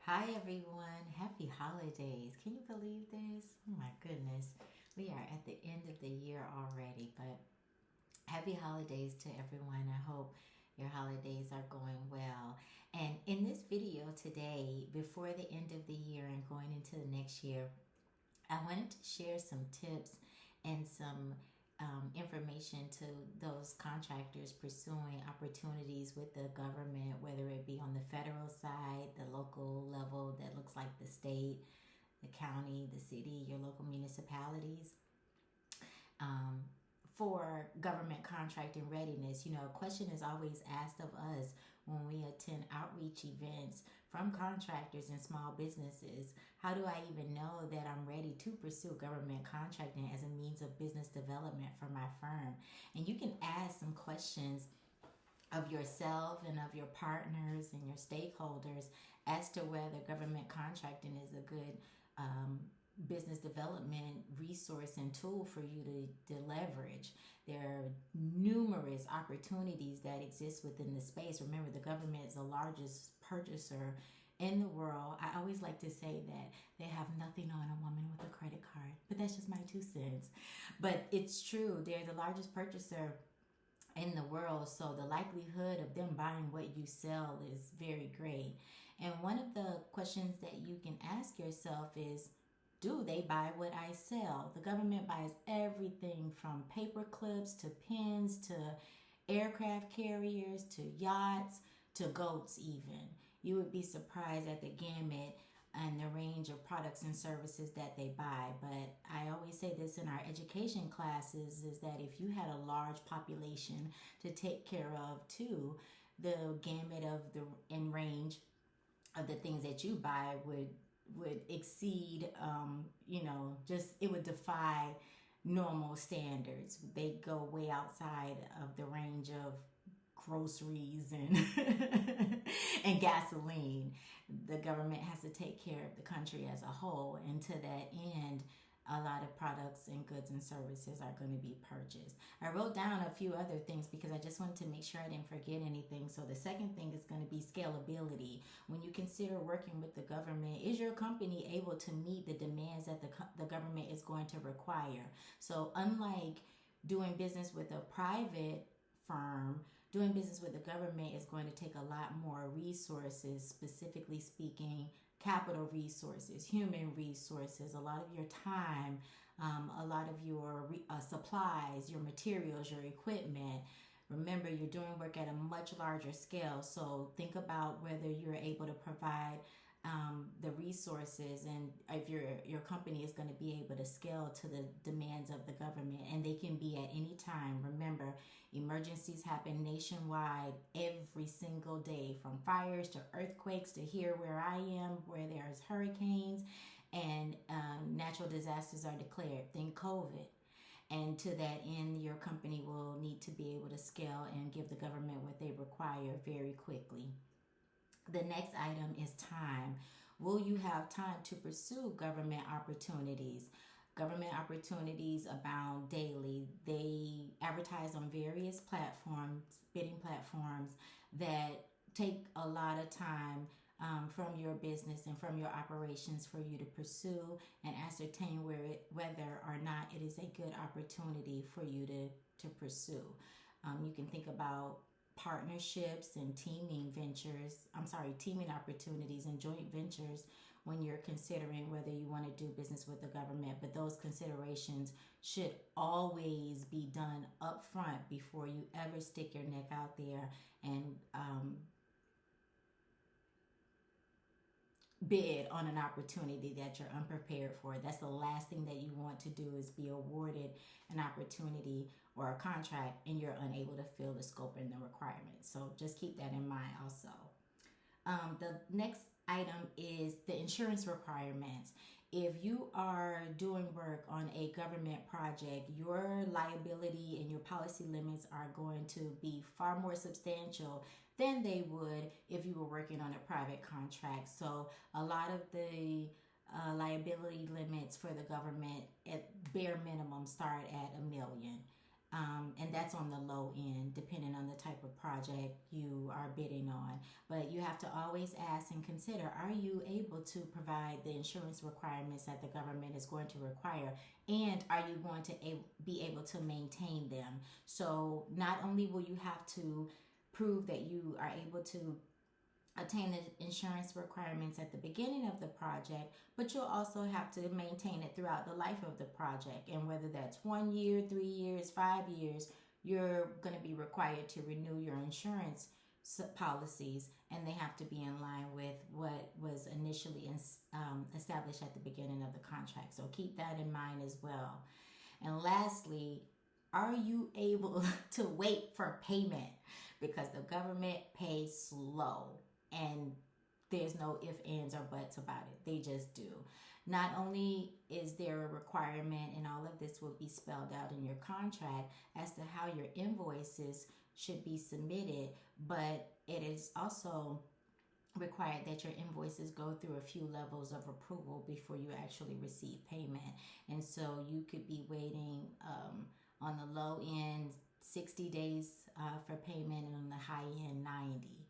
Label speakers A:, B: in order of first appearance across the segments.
A: Hi everyone, happy holidays. Can you believe this? Oh my goodness. We are at the end of the year already, but happy holidays to everyone. I hope your holidays are going well. And in this video today, before the end of the year and going into the next year, I wanted to share some tips and some information to those contractors pursuing opportunities with the government, whether it be on the federal side, the local level that looks like the state, the county, the city, your local municipalities. Um, for government contracting readiness, a question is always asked of us when we attend outreach events from contractors and small businesses. How do I even know that I'm ready to pursue government contracting as a means of business development for my firm? And you can ask some questions of yourself and of your partners and your stakeholders as to whether government contracting is a good business development resource and tool for you to leverage. There are numerous opportunities that exist within the space. Remember, the government is the largest purchaser in the world. I always like to say that they have nothing on a woman with a credit card, but that's just my 2 cents. But it's true, they're the largest purchaser in the world, so the likelihood of them buying what you sell is very great. And one of the questions that you can ask yourself is, do they buy what I sell? The government buys everything from paper clips to pens to aircraft carriers to yachts to goats, even. You would be surprised at the gamut and the range of products and services that they buy. But I always say this in our education classes is that if you had a large population to take care of too, the gamut of the and range of the things that you buy would exceed, just it would defy normal standards. They go way outside of the range of groceries and and gasoline. The government has to take care of the country as a whole, and to that end, a lot of products and goods and services are going to be purchased. I wrote down a few other things because I just wanted to make sure I didn't forget anything. So the second thing is going to be scalability. When you consider working with the government, is your company able to meet the demands that the government is going to require? So unlike doing business with a private firm, doing business with the government is going to take a lot more resources, specifically speaking, capital resources, human resources, a lot of your time, a lot of your supplies, your materials, your equipment. Remember, you're doing work at a much larger scale, so think about whether you're able to provide the resources, and if your company is going to be able to scale to the demands of the government, and they can be at any time. Remember, emergencies happen nationwide every single day, from fires to earthquakes to here where I am, where there's hurricanes and natural disasters are declared. Think COVID. And to that end, your company will need to be able to scale and give the government what they require very quickly. The next item is time. Will you have time to pursue government opportunities? Government opportunities abound daily. They advertise on various platforms, bidding platforms, that take a lot of time from your business and from your operations for you to pursue and ascertain whether or not it is a good opportunity for you to pursue. You can think about partnerships and teaming opportunities and joint ventures when you're considering whether you want to do business with the government. But those considerations should always be done up front before you ever stick your neck out there and bid on an opportunity that you're unprepared for. That's the last thing that you want to do, is be awarded an opportunity or a contract and you're unable to fill the scope and the requirements. So just keep that in mind also. The next item is the insurance requirements. If you are doing work on a government project, your liability and your policy limits are going to be far more substantial than they would if you were working on a private contract. So a lot of the liability limits for the government at bare minimum start at $1 million. And that's on the low end, depending on the type of project you are bidding on. But you have to always ask and consider, are you able to provide the insurance requirements that the government is going to require? And are you going to be able to maintain them? So not only will you have to prove that you are able to attain the insurance requirements at the beginning of the project, but you'll also have to maintain it throughout the life of the project. And whether that's 1 year, 3 years, 5 years, you're going to be required to renew your insurance policies, and they have to be in line with what was initially established at the beginning of the contract. So keep that in mind as well. And lastly, are you able to wait for payment? Because the government pays slow, and there's no ifs, ands, or buts about it. They just do. Not only is there a requirement, and all of this will be spelled out in your contract as to how your invoices should be submitted, but it is also required that your invoices go through a few levels of approval before you actually receive payment. And so you could be waiting on the low end 60 days for payment, and on the high end 90.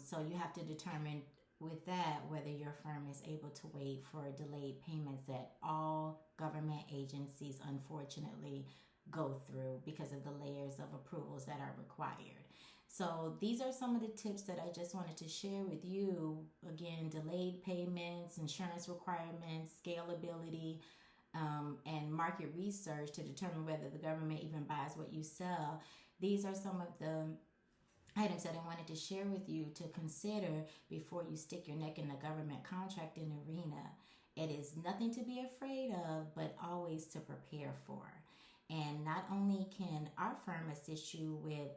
A: So you have to determine with that whether your firm is able to wait for delayed payments that all government agencies unfortunately go through because of the layers of approvals that are required. So these are some of the tips that I just wanted to share with you. Again, delayed payments, insurance requirements, scalability, and market research to determine whether the government even buys what you sell. These are some of the items that I wanted to share with you to consider before you stick your neck in the government contracting arena. It is nothing to be afraid of, but always to prepare for. And not only can our firm assist you with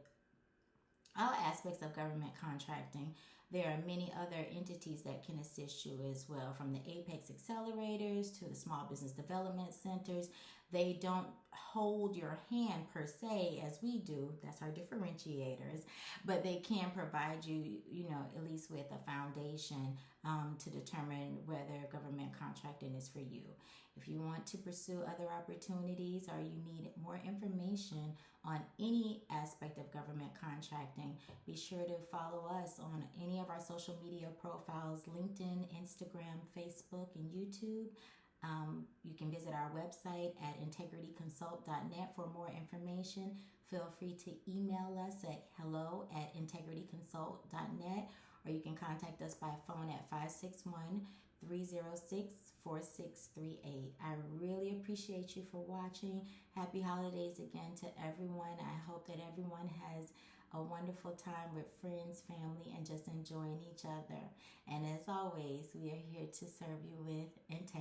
A: all aspects of government contracting, there are many other entities that can assist you as well, from the Apex Accelerators to the Small Business Development Centers. They don't hold your hand per se as we do. That's our differentiators. But they can provide you, at least with a foundation to determine whether government contracting is for you. If you want to pursue other opportunities or you need more information on any aspect of government contracting, be sure to follow us on any of our social media profiles: LinkedIn, Instagram, Facebook, and YouTube. You can visit our website at integrityconsult.net for more information. Feel free to email us at hello@integrityconsult.net, or you can contact us by phone at 561-306-4638. I really appreciate you for watching. Happy holidays again to everyone. I hope that everyone has a wonderful time with friends, family, and just enjoying each other. And as always, we are here to serve you with integrity.